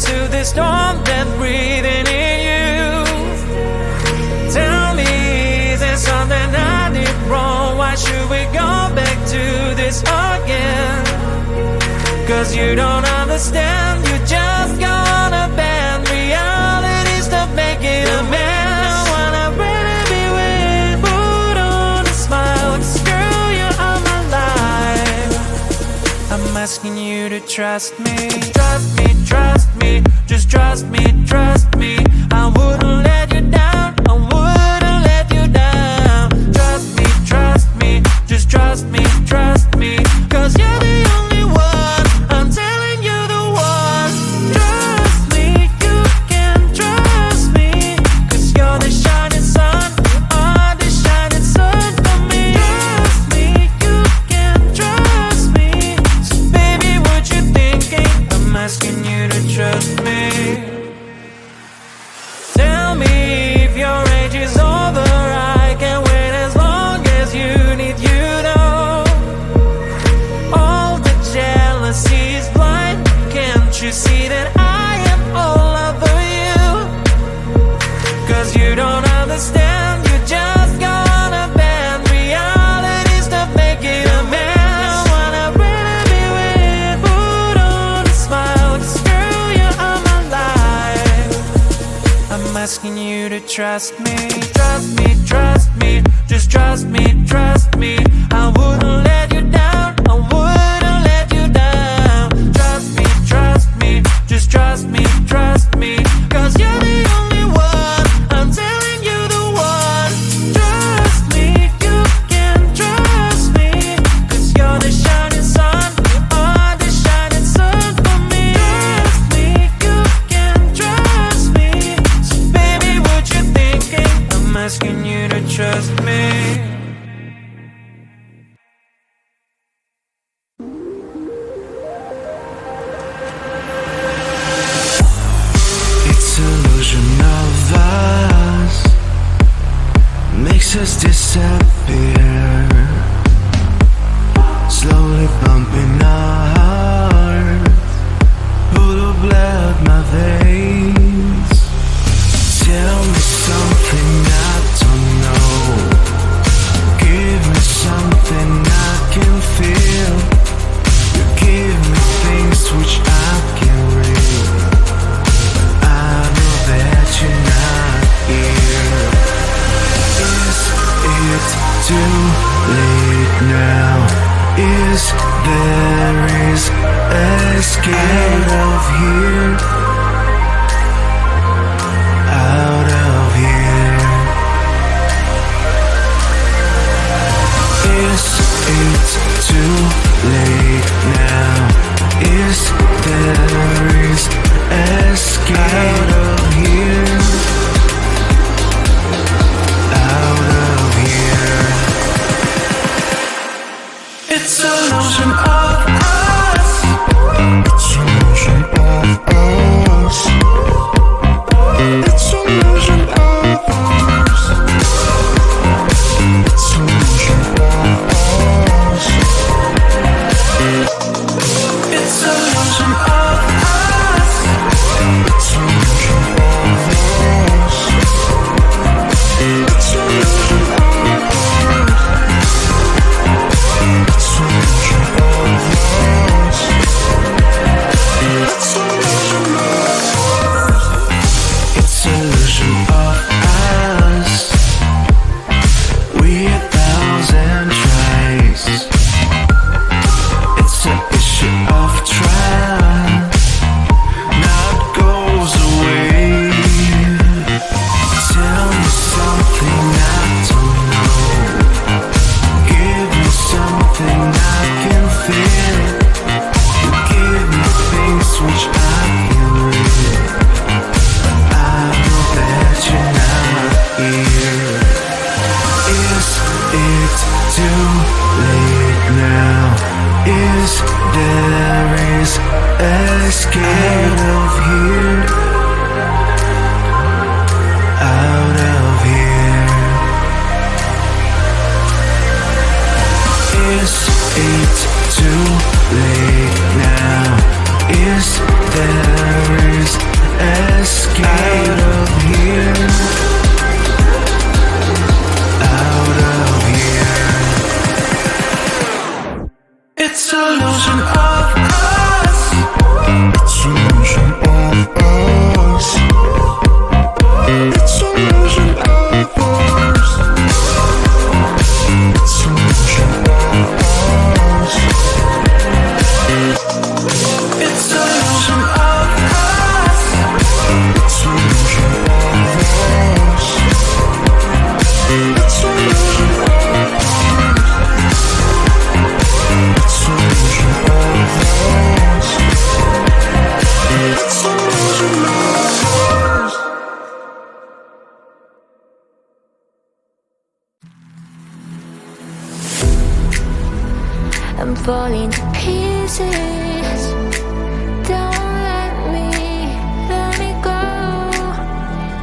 to the storm that's breathing in you. Tell me, is there something I did wrong? Why should we go back to this again? Cause you don't understand, you just gonna bend reality, stop making a mess. Wanna really be with, put on a smile, screw you on my life. I'm asking you to trust me, trust me, trust me, just trust me, trust me. I wouldn't let you down, I wouldn't let you down. Trust me, just trust me, trust me. Cause you're the only one, I'm telling you the one. Trust me, you can trust me. Cause you're the shining sun, oh, the shining sun for me. Trust me, you can trust me. So baby, what you thinking? I'm asking you to trust me. Tell me if your age is over, I can wait as long as you need, you know. All the jealousy is blind, can't you see that I am all over you? Cause you don't understand, you just gonna bend reality, stop making a mess. Wanna really be with, put on a smile, screw you on my life. I'm asking you to trust me, trust me, trust me, just trust me, trust me. I wouldn't let you down, I wouldn't let you down. Trust me, just trust me, trust me. Cause you're the only one, I'm telling you the one. Trust me, you can trust me. Cause you're the shining sun, oh, the shining sun for me. Trust me, you can trust me. So baby, what you thinking? I'm asking you to trust me. It's illusion of us makes us disappear, slowly bumping our heart, full of blood my veins. Tell me something I don't know, give me something I can feel. You give me things which I can read, I know that you're not here. Is it too late now? Is there escape out of here? Out of here. Is it too late now? Is there escape out of here? Out of here. It's illusion of us. It's illusion of us. It's illusion of us. It's illusion of us. It's illusion of us. It's illusion of us. It's illusion of us. It's illusion of us. It's illusion of us. It's illusion of us. We 1,000 tries. It's an issue of trust, not goes away. Tell me something I don't know, give me something I can feel. You give me things which I can read, I know that you're not here. Is it too late now? Is there escape out of here? Out of here. Is it too late now? Is there escape out of here? Out of here. It's illusion of us. It's illusion of us. It's illusion of us. It's illusion of us. It's illusion of us. It's illusion of us. It's illusion of us. It's illusion of us. It's illusion of us. I'm falling to pieces. Don't let me go.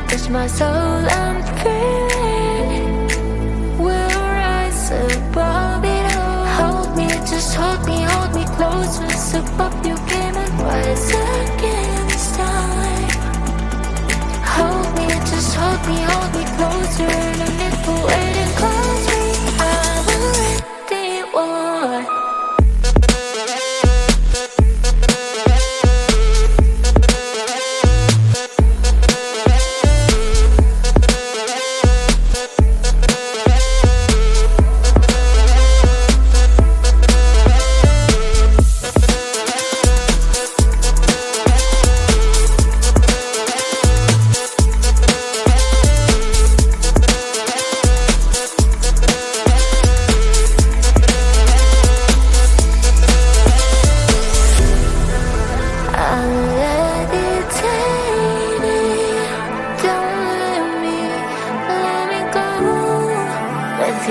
Touch my soul, I'm feeling. We'll rise above it all. Hold me, just hold me closer. Step up your game and rise again this time. Hold me, just hold me closer. No need for waiting, close me. I'm already one.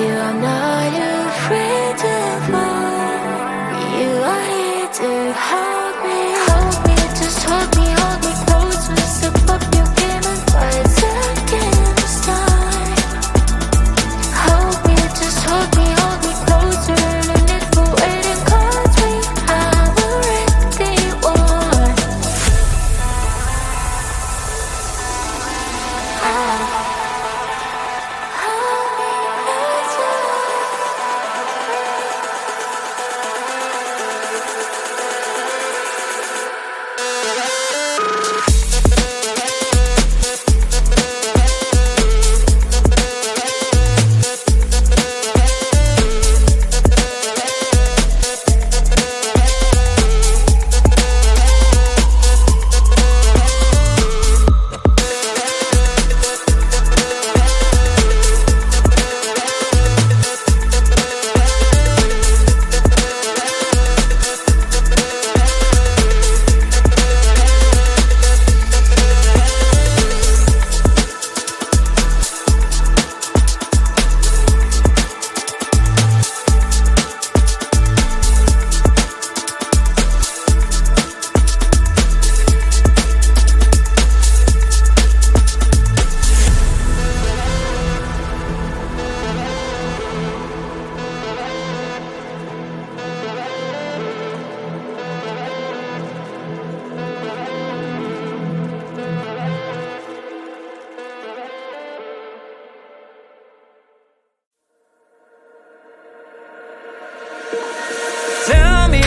I'm not afraid to fall. You are here to help me. Hold me, just hold me closer. Step up your game and rise again this time. Hold me, just hold me closer. No need for waiting, 'cause we have already won. Tell me,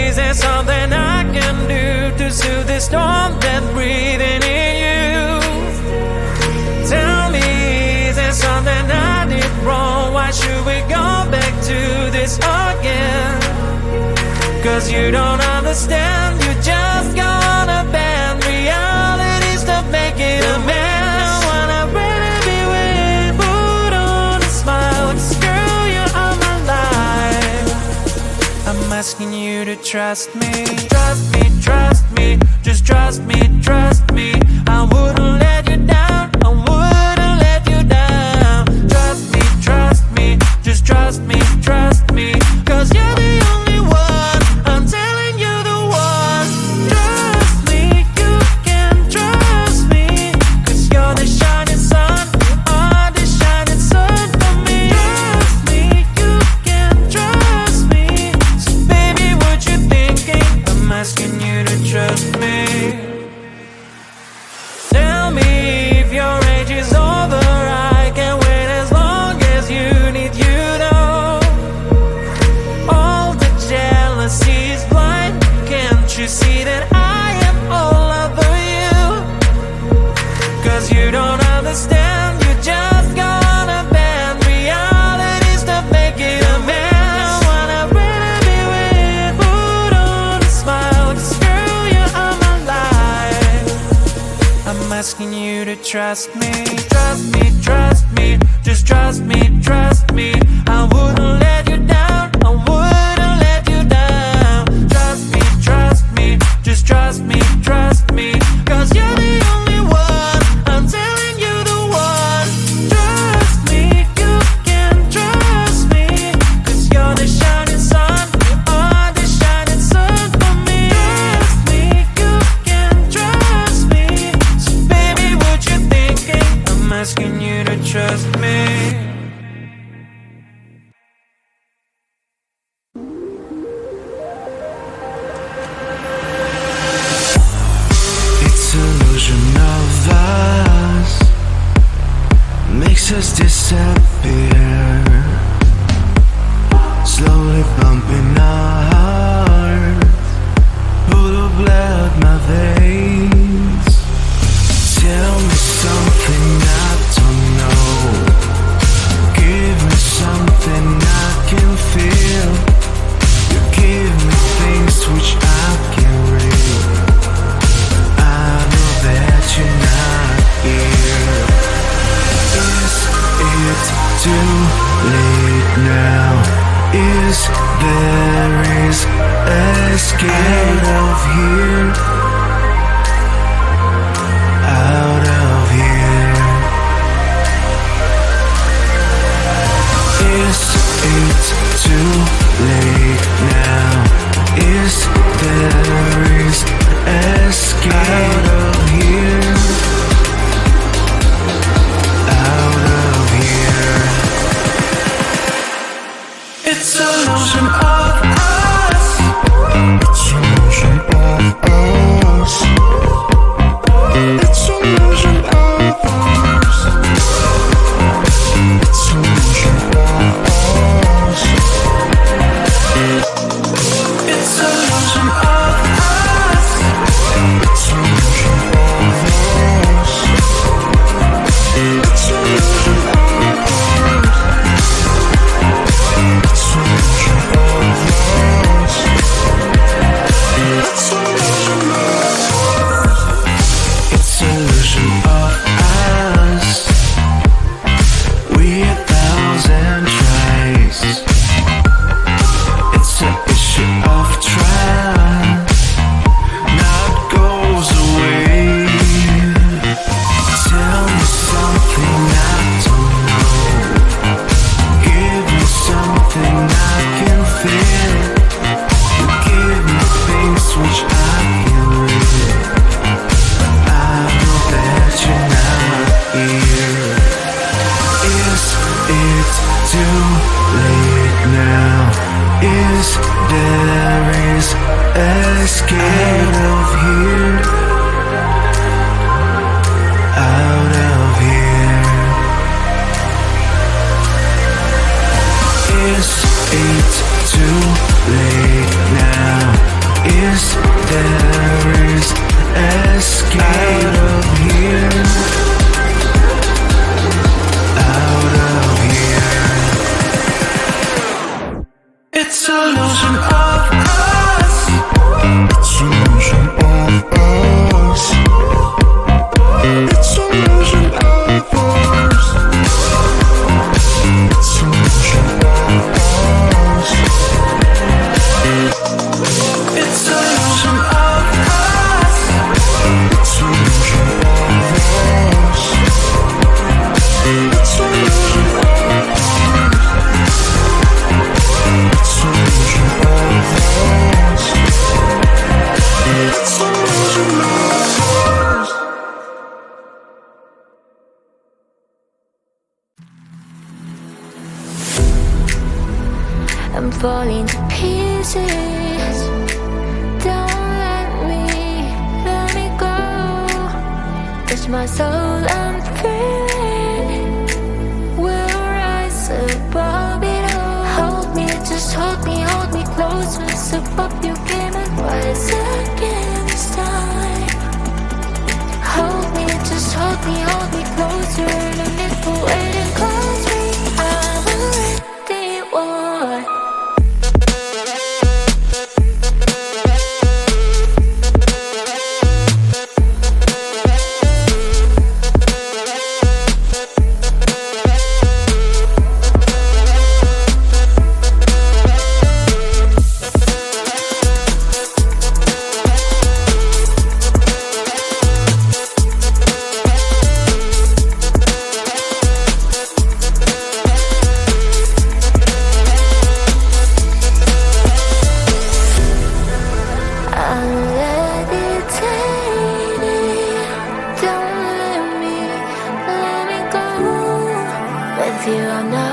is there something I can do to soothe the storm that's breathing in you? Tell me, is there something I did wrong? Why should we go back to this again? 'Cause you don't understand, you just gonna bend realities to make it a mess. Wanna really be with, put on a smile, girl, you're on my life. I'm asking you to trust me, just trust me. I wouldn't let you down, I wouldn't let you down. Trust me, just trust me, 'cause you're the only one, I'm telling you the one. Trust me, you can trust me, 'cause you're the shining sun, the shining sun for me. Trust me, you can trust me, so baby, what you thinking? I'm asking you to to trust me. Trust me, trust me, just trust me, trust me. I wouldn't let you down, I wouldn't let you down. Trust me, just trust me, trust me. Cause you're the only one, I'm telling you the one. Trust me, you can trust me. Cause you're the shining sun, you are the shining sun for me. Trust me, you can trust me. So baby, what you thinking? I'm asking you to trust me. It's illusion of us makes us disappear, slowly pumping our hearts, full of blood my veins. Tell me something I don't know, give me something I can feel. You give me things which I can read. I know that you're not here. Is it too late now? Is there escape out of here? Out of here. Is it too late now? Is there escape out of here? Out of here. It's illusion of us. It's illusion of us. It's illusion of us. It's illusion of us. It's illusion of us. It's illusion of us. It's illusion of us. It's illusion of us. It's illusion of us. It's illusion of us. We a thousand tries. It's an issue of trust. Not goes away. Tell me something I don't know. Give me something I can feel. You give me things which I can read. I know that you're not here. Is it too late now? Is there escape out of here? Out of here. Is it too late now? Is there escape out of here? Out of here. It's illusion of us. It's illusion of us. It's illusion of us. It's illusion of us. It's illusion of us. It's illusion of us. It's illusion of us. It's illusion of us. It's illusion of us. I'm falling to pieces. Don't let me go. Touch my soul, I'm free. We'll rise above it all. Hold me, just hold me closer. Step up, you came and rise again this time. Hold me, just hold me closer. And if we're waiting, close me. I'm a ready one. I'm levitating. Don't let me go. With you, I'm not.